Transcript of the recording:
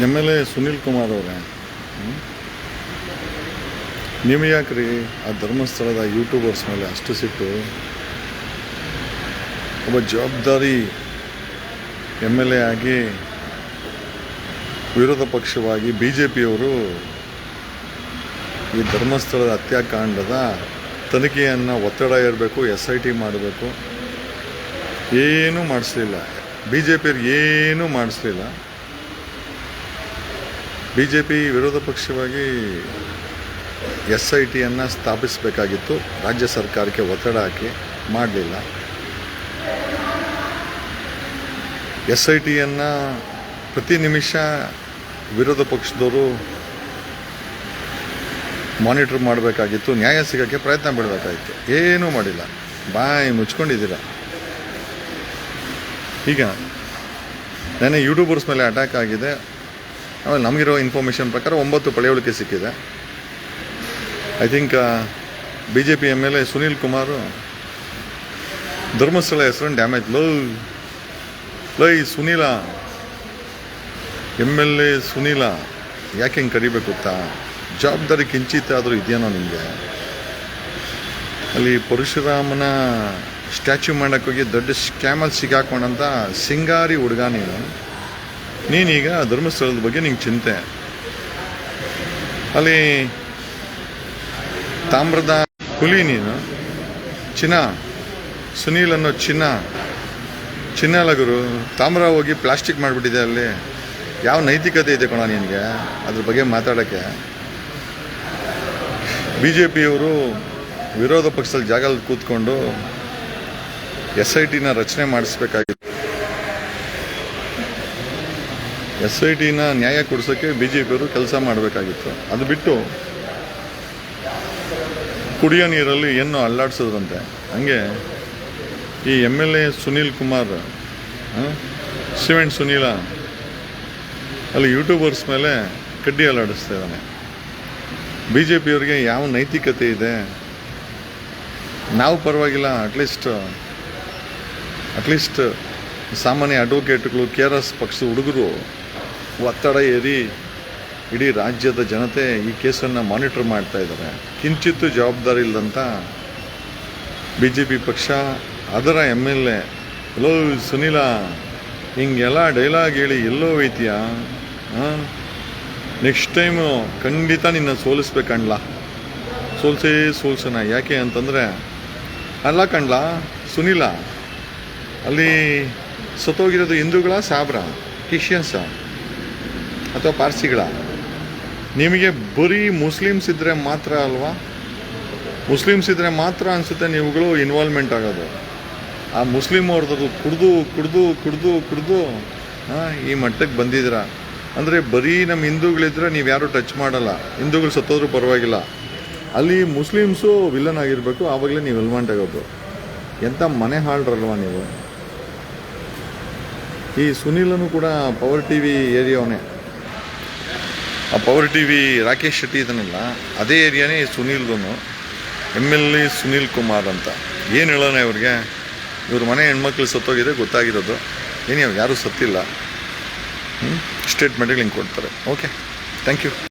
MLA Sunil Kumar ಅವರೇ, ನೀವು ಯಾಕ್ರಿ ಆ ಧರ್ಮಸ್ಥಳದ ಯೂಟ್ಯೂಬರ್ಸ್ ಮೇಲೆ ಅಷ್ಟು ಸಿಟ್ಟು? ಒಬ್ಬ ಜವಾಬ್ದಾರಿ MLA ಆಗಿ ವಿರೋಧ ಪಕ್ಷವಾಗಿ BJPಯವರು ಈ ಧರ್ಮಸ್ಥಳದ ಹತ್ಯಾಕಾಂಡದ ತನಿಖೆಯನ್ನು ಒತ್ತಡ ಇರಬೇಕು, SIT ಮಾಡಬೇಕು, ಏನೂ ಮಾಡಿಸ್ಲಿಲ್ಲ. BJPಯವ್ರು ಏನೂ ಮಾಡಿಸ್ಲಿಲ್ಲ. BJP ವಿರೋಧ ಪಕ್ಷವಾಗಿ SITಯನ್ನು ಸ್ಥಾಪಿಸಬೇಕಾಗಿತ್ತು, ರಾಜ್ಯ ಸರ್ಕಾರಕ್ಕೆ ಒತ್ತಡ ಹಾಕಿ ಮಾಡಲಿಲ್ಲ. SITಯನ್ನು ಪ್ರತಿ ನಿಮಿಷ ವಿರೋಧ ಪಕ್ಷದವರು ಮಾನಿಟರ್ ಮಾಡಬೇಕಾಗಿತ್ತು, ನ್ಯಾಯ ಸಿಗೋಕ್ಕೆ ಪ್ರಯತ್ನ ಪಡಬೇಕಾಗಿತ್ತು. ಏನೂ ಮಾಡಿಲ್ಲ, ಬಾಯಿ ಮುಚ್ಕೊಂಡಿದ್ದೀರ. ಈಗ ನೆನ್ನೆ ಯೂಟ್ಯೂಬರ್ಸ್ ಮೇಲೆ ಅಟ್ಯಾಕ್ ಆಗಿದೆ. ಆಮೇಲೆ ನಮಗಿರೋ ಇನ್ಫಾರ್ಮೇಷನ್ ಪ್ರಕಾರ 9 ಪಳೆಯುಳಿಕೆ ಸಿಕ್ಕಿದೆ. I think BJP MLA Sunil Kumar Dharmasthala ಹೆಸರನ್ನು ಡ್ಯಾಮೇಜ್ ಲೈ ಸುನೀಲ, MLA ಸುನೀಲ ಯಾಕೆ ಹಿಂಗೆ ಕರಿಬೇಕು ಗೊತ್ತಾ? ಜವಾಬ್ದಾರಿ ಕಿಂಚಿತ್ ಆದರೂ ಇದೆಯೇನೋ ನಿಮಗೆ? ಅಲ್ಲಿ ಪರಶುರಾಮನ ಸ್ಟ್ಯಾಚ್ಯೂ ಮಾಡೋಕ್ಕೋಗಿ ದೊಡ್ಡ ಸ್ಕ್ಯಾಮಲ್ಲಿ ಸಿಗಾಕೊಂಡಂಥ ಸಿಂಗಾರಿ ಹುಡುಗ ನೀನೀಗ ಧರ್ಮಸ್ಥಳದ ಬಗ್ಗೆ ನಿಂಗೆ ಚಿಂತೆ. ಅಲ್ಲಿ ತಾಮ್ರದ ಹುಲಿ ನೀನು, ಸುನೀಲ್ ಅನ್ನೋ ಚಿನ್ನ ಲಗರು ತಾಮ್ರ ಹೋಗಿ ಪ್ಲಾಸ್ಟಿಕ್ ಮಾಡಿಬಿಟ್ಟಿದೆ. ಅಲ್ಲಿ ಯಾವ ನೈತಿಕತೆ ಇದೆ ಕಣ ನಿನಗೆ ಅದ್ರ ಬಗ್ಗೆ ಮಾತಾಡೋಕ್ಕೆ? BJPಯವರು ವಿರೋಧ ಪಕ್ಷದಲ್ಲಿ ಜಾಗದಲ್ಲಿ ಕೂತ್ಕೊಂಡು SITನ ರಚನೆ ಮಾಡಿಸ್ಬೇಕಾಗಿತ್ತು. SITನ ನ್ಯಾಯ ಕೊಡಿಸೋಕ್ಕೆ BJPಯವರು ಕೆಲಸ ಮಾಡಬೇಕಾಗಿತ್ತು. ಅದು ಬಿಟ್ಟು ಕುಡಿಯೋ ನೀರಲ್ಲಿ ಏನು ಅಲ್ಲಾಡ್ಸೋದ್ರಂತೆ. ಹಂಗೆ ಈ MLA ಸುನೀಲ್ ಕುಮಾರ್, ಸುನೀಲ ಅಲ್ಲಿ ಯೂಟ್ಯೂಬರ್ಸ್ ಮೇಲೆ ಕಡ್ಡಿ ಅಲ್ಲಾಡಿಸ್ತಾ ಇದ್ದಾನೆ. BJPಯವ್ರಿಗೆ ಯಾವ ನೈತಿಕತೆ ಇದೆ? ನಾವು ಪರವಾಗಿಲ್ಲ, ಅಟ್ಲೀಸ್ಟ್ ಸಾಮಾನ್ಯ ಅಡ್ವೊಕೇಟ್ಗಳು, KRS ಪಕ್ಷದ ಹುಡುಗರು ಒತ್ತಡ ಏರಿ ಇಡೀ ರಾಜ್ಯದ ಜನತೆ ಈ ಕೇಸನ್ನು ಮಾನಿಟರ್ ಮಾಡ್ತಾ ಇದ್ದಾರೆ. ಕಿಂಚಿತ್ತು ಜವಾಬ್ದಾರಿ ಇಲ್ಲದಂಥ BJP ಪಕ್ಷ, ಅದರ MLA ಸುನೀಲ ಹಿಂಗೆಲ್ಲ ಡೈಲಾಗ್ ಹೇಳಿ ಎಲ್ಲೋ ಹೋಯ್ತೀಯ? ನೆಕ್ಸ್ಟ್ ಟೈಮು ಖಂಡಿತ ನಿನ್ನ ಸೋಲಿಸ್ಬೇಕಂಡ್ಲ, ಸೋಲ್ಸೋಣ. ಯಾಕೆ ಅಂತಂದರೆ ಅಲ್ಲ ಕಣ್ಲ ಸುನೀಲ, ಅಲ್ಲಿ ಸತ್ತೋಗಿರೋದು ಹಿಂದೂಗಳ, ಸಾಬ್ರ, ಕ್ರಿಶ್ಚಿಯನ್ಸ ಅಥವಾ ಪಾರ್ಸಿಗಳ? ನಿಮಗೆ ಬರೀ ಮುಸ್ಲಿಮ್ಸ್ ಇದ್ದರೆ ಮಾತ್ರ ಅಲ್ವಾ? ಮುಸ್ಲಿಮ್ಸ್ ಇದ್ದರೆ ಮಾತ್ರ ಅನಿಸುತ್ತೆ ನೀವುಗಳು ಇನ್ವಾಲ್ವ್ಮೆಂಟ್ ಆಗೋದು. ಆ ಮುಸ್ಲಿಮ್ ಅವ್ರದ್ದು ಕುಡ್ದು ಈ ಮಟ್ಟಕ್ಕೆ ಬಂದಿದ್ದೀರ ಅಂದರೆ ಬರೀ ನಮ್ಮ ಹಿಂದೂಗಳಿದ್ರೆ ನೀವು ಯಾರೂ ಟಚ್ ಮಾಡಲ್ಲ. ಹಿಂದೂಗಳು ಸತ್ತೋದ್ರೂ ಪರವಾಗಿಲ್ಲ, ಅಲ್ಲಿ ಮುಸ್ಲಿಮ್ಸು ವಿಲನ್ ಆಗಿರಬೇಕು, ಆವಾಗಲೇ ನೀವು ಇನ್ವಾಲ್ವ್ಮೆಂಟ್ ಆಗೋದು. ಎಂಥ ಮನೆ ಹಾಳ್ರಲ್ವ ನೀವು? ಈ ಸುನೀಲನು ಕೂಡ ಪವರ್ TV ಏರಿಯಾವನೇ. ಆ ಪವರ್ TV ರಾಕೇಶ್ ಶೆಟ್ಟಿ ಇದನ್ನೆಲ್ಲ ಅದೇ ಏರಿಯಾನೇ ಸುನೀಲ್ದು. MLA ಸುನೀಲ್ ಕುಮಾರ್ ಅಂತ ಏನು ಹೇಳೋಣ ಇವ್ರಿಗೆ? ಇವ್ರ ಮನೆ ಹೆಣ್ಮಕ್ಳು ಸತ್ತೋಗಿದೆ ಗೊತ್ತಾಗಿರೋದು, ಯಾರೂ ಸತ್ತಿಲ್ಲ. ಸ್ಟೇಟ್ಮೆಂಟ್ಗಳು ಹಿಂಗೆ ಕೊಡ್ತಾರೆ. Okay, thank you.